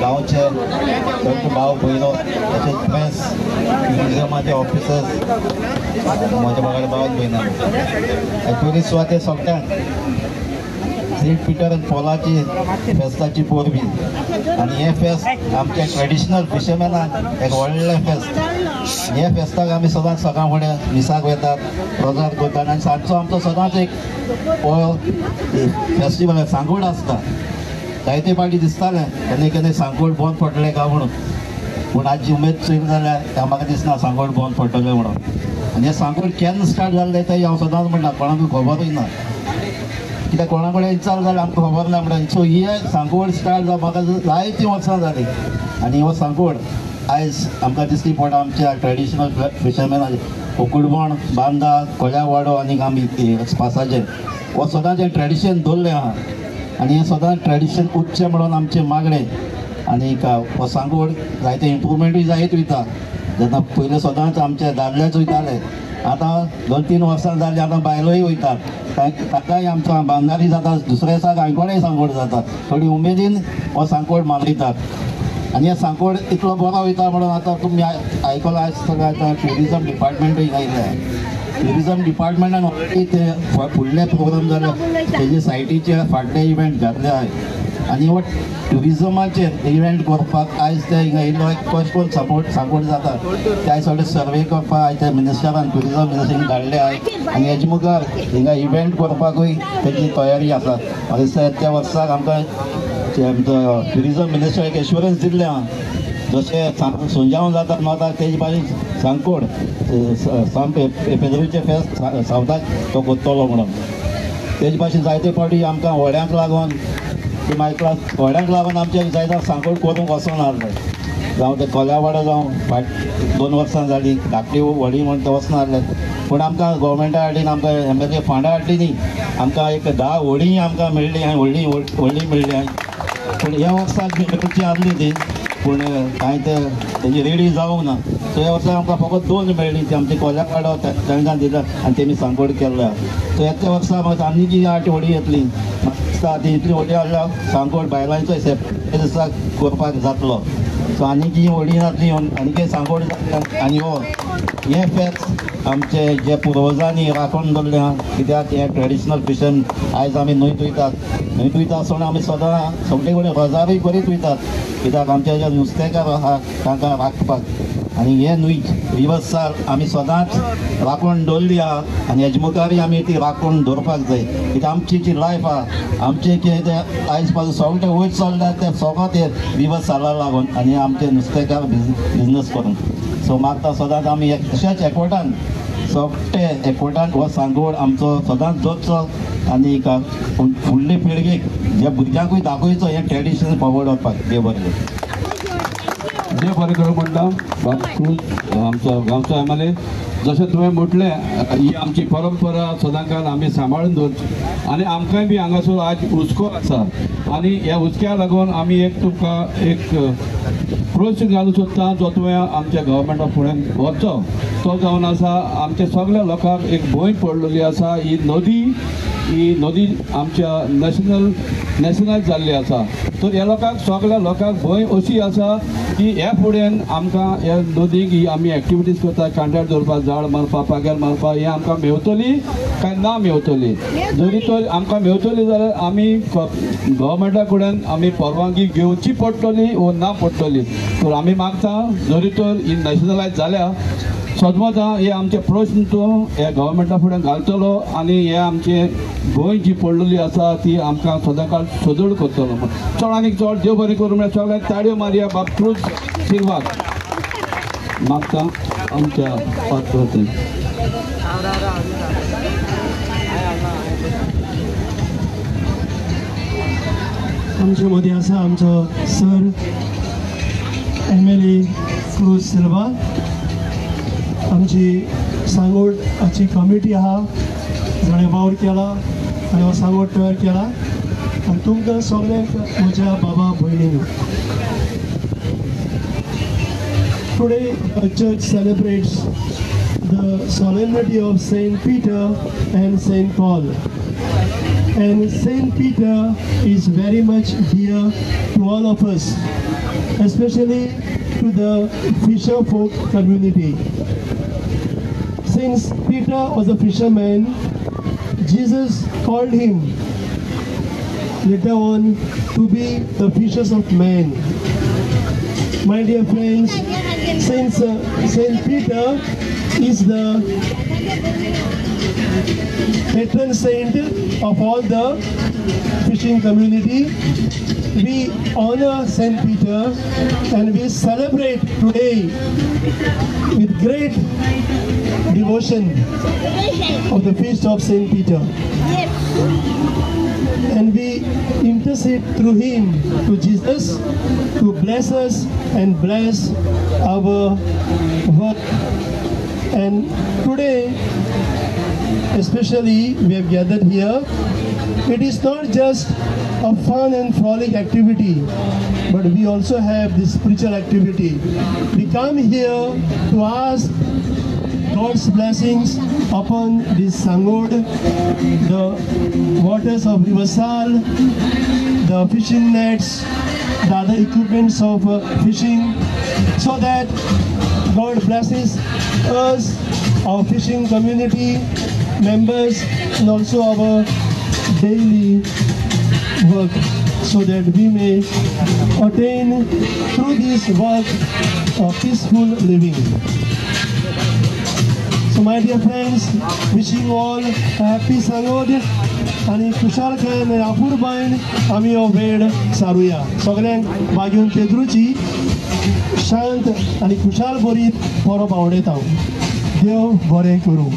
गांवचे सगळे भाव भयणो तशेंच प्रेस ट्युरिजमाचे ऑफिसर्स म्हज्या वांगडा भाव भयणां ट्युरिस्ट सुवाते सोगल्यांक सेंट पीटर एंड पॉलाची फेस्ताची पोरबी आनी हे फेस्त आमचे ट्रेडिशनल फिशरमॅनाक एक व्हडलें फेस्त हे फेस्ताक आमी सदांच सकाळ फुडें मिसाक वतात प्रसाद करतात आनी सांजचो आमचो सदांच एक फेस्टिवल सांगोड आसता जायते फावटी दिसतालें केन्ना केन्ना सांगोड बंद पडटलें काय म्हणून पूण आजची उमेद चोयली जाल्यार म्हाका दिसना सांगोड बंद पडटलें म्हणून आनी हे सांगोड केन्ना स्टार्ट जाल्लें तें हांव सदांच म्हणटा कोणाकूय खबरूय ना कित्याक कोणा कडेन विचार जाल्यार आमकां खबर ना म्हणून सो ही सांगोड स्टार्ट जावं म्हाका जायतीं वर्सां जालीं आनी हो सांगोड आयज आमकां दिसती पडटा आमच्या ट्रेडिशनल फिशरमॅन उकडबण बांदा कोल्या वाडो आनी आमी पासाचेर हो सदांचें ट्रेडिशन दवरलें आहा आनी हें सदांच ट्रेडिशन उच्चें म्हणून आमचें मागणें आनीक हो सांगोड जायते इम्प्रुवमेंटूय जायत वयता जेन्ना पयलीं सदांच आमचे दादलेच वयताले आतां 2-3 वर्सां जालीं आतां बायलोय वयतात ताकाय आमचो बांगारी जाता दुसऱ्या दिसा गायकवाडय सांगोड जाता थोडी उमेदीन हो सांगोड मनयतात आनी हे सांगोड इतलो बरो वयता म्हणून आतां तुमी आयकलां आसतलें आतां ट्युरिजम डिपार्टमेंटूय आयलें ट्युरिजम डिपार्टमेंटान ऑलरेडी ते फुडले प्रोग्राम जाले तेजे सायटीचे फाटले इव्हेंट घातले आहाय आनी हो ट्युरिजमाचेर इव्हेंट करपाक आयज ते हिंगा येयलो एक कशें करून सपोर्ट सांगोड जाता ते आयज सगळे सर्वे करपाक आयज ते मिनिस्टरान ट्युरिजम मिनिस्टरीन धाडले आहाय आनी हेजे मुखार हिंगा इव्हेंट करपाकूय तेजी तयारी आसा म्हाका दिसता येत्या वर्साक आमकां ट्युरिजम मिनिस्टर एक एश्युरन्स दिल्लें आहा जशें सुंजावन जाता नॉर्थाक तेजे भाशेन सांगोड पेदरीचे फेस्त सावथाक तो करतलो म्हणून तेजे भाशेन जायते फावटी आमकां व्हड्यांक लागून व्हड्यांक लागून आमचे जायते सांगोड करूंक वचून नासलें जावं ते कोल्यावाडो जावं फाट 2 वर्सां जालीं धाकटी व्हडी म्हण ते वचना नासलें पूण आमकां गोवमेंटा हाडीन आमकां MLA फंडा हाडली न्ही आमकां एक 10 व्हडीं आमकां मेळ्ळी आनी व्हडली मेळ्ळी पूण ह्या वर्साक मेळची आसली ती पूण कांय तेजी रेडी जावंक ना सो ह्या वर्साक आमकां फकत 2 मेळ्ळी ती आमची कोल्यावाडो तांकां दिला आनी तेमी सांगोड केल्ल्या सो येत्या वर्सा म्हाका आनी जी 8 व्हडी येतली दिसता ती इतली व्हडी आहल्यार सांगोड बायलांचो सेपरेट दिसाक करपाक जातलो सो आनी जी व्हडी जातली आनी सांगोड जातली आनी हो हे फेस्त आमचे जे पुर्वजांनी राखून दवरलें आहा कित्याक हे ट्रेडिशनल फिशन आयज आमी न्हंयत वयतात आसतना आमी सदां सगळे कडेन रोजारूय करीत वयतात कित्याक आमचे जे नुस्तेकार आहा तांकां राखपाक आनी हे न्हंय रिवर्सार आमी सदांच राखून दवरली आहा आनी हेजे मुखारय आमी ती राखून दवरपाक जाय कित्याक आमची जी लायफ आहा आमचें कितें तें आयज पासून सगळें वयर चल्ल्यात तें सगळें तें रिवर्साला लागून आनी आमचे नुस्तेकार बिजनस करून सो मागता सदांच आमी अशेंच एकवटान सगळे एकवटान हो सांगोड आमचो सदांच जोडचो आनी फुडले पिळगेक जे भुरग्यांकूय दाखोवचो हें ट्रेडिशन फॉरवर्ड वचपाक देव बरें देव बरें करूं म्हणटा आमचो गांवचो MLA जशें तुवें म्हटलें ही आमची परंपरा सदांकाळ आमी सांबाळून दवरची आनी आमकांय बी हांगासर आज हुस्को आसा आनी ह्या हुस्क्या लागून आमी एक तुमकां एक प्रोत्साहन घालूंक सोदता जो तुवें आमच्या गव्हर्मेंटा फुडें व्हरचो तो जावन आसा आमच्या सगळ्या लोकांक एक भंय पडलेली आसा ही नदी आमच्या नॅशनल जाल्ली आसा तर ह्या लोकांक सगळ्या लोकांक भंय अशी आसा की ह्या फुडें आमकां ह्या नदीक ही आमी एक्टिविटीज करता कांट्यार दवरपाक झाड मारपाक पागेर मारपाक ही आमकां मेवतली काय ना मेवतली जरी तर आमकां मेवतली जाल्यार आमी गव्हर्मेंटा कडेन आमी परवानगी घेवची पडटली वो ना पडटली तर आमी मागता जरी तर ही नॅशनलायज जाल्या सदमत हे आमचे प्रश्न तो ह्या गव्हर्मेंटा फुडें घालतलो आनी हे आमचे भंय जी पडलेली आसा ती आमकां सदांकाळ सदोड करतलो चड आनीक चड देव बरें करूं म्हळ्यार सगळ्यांक ताळयो मारया बाबतूच शिरवाक मागता आमच्या पात्र आमचे मदीं आसा आमचो सर MLA क्रूज सिल्वा आमची सांगोडची कमिटी आहा जाणें वावर केला आनी हो सांगोड तयार केला आनी तुमकां सगळ्यांक म्हज्या बाबा भयणींनो today the church celebrates the solemnity of Saint Peter and Saint Paul And Saint Peter is very much dear to all of us, especially to the fisher folk community. Since Peter was a fisherman, Jesus called him later on to be the fishers of men. My dear friends, since Saint Peter is the patron saint of all the fishing community, we honor Saint Peter and we celebrate today with great devotion of the feast of Saint Peter. And we intercede through him to Jesus to bless us and bless our work. And today, especially, we have gathered here. It is not just a fun and frolic activity, but we also have this spiritual activity. We come here to ask God's blessings upon this Sangod, the waters of River Sal, the fishing nets, the other equipments of fishing, so that God blesses us, our fishing community members, and also our daily work, so that we may attain through this work a peaceful living. So my dear friends, wishing you all a happy Sangod आणि खुशालकायेन आपुरबायन आमी हो वेळ सारुया. सगळ्यांक बागेवन पेद्रूची शांत आणि खुशाल बरीत परब आवडयता. देव बरें करूं.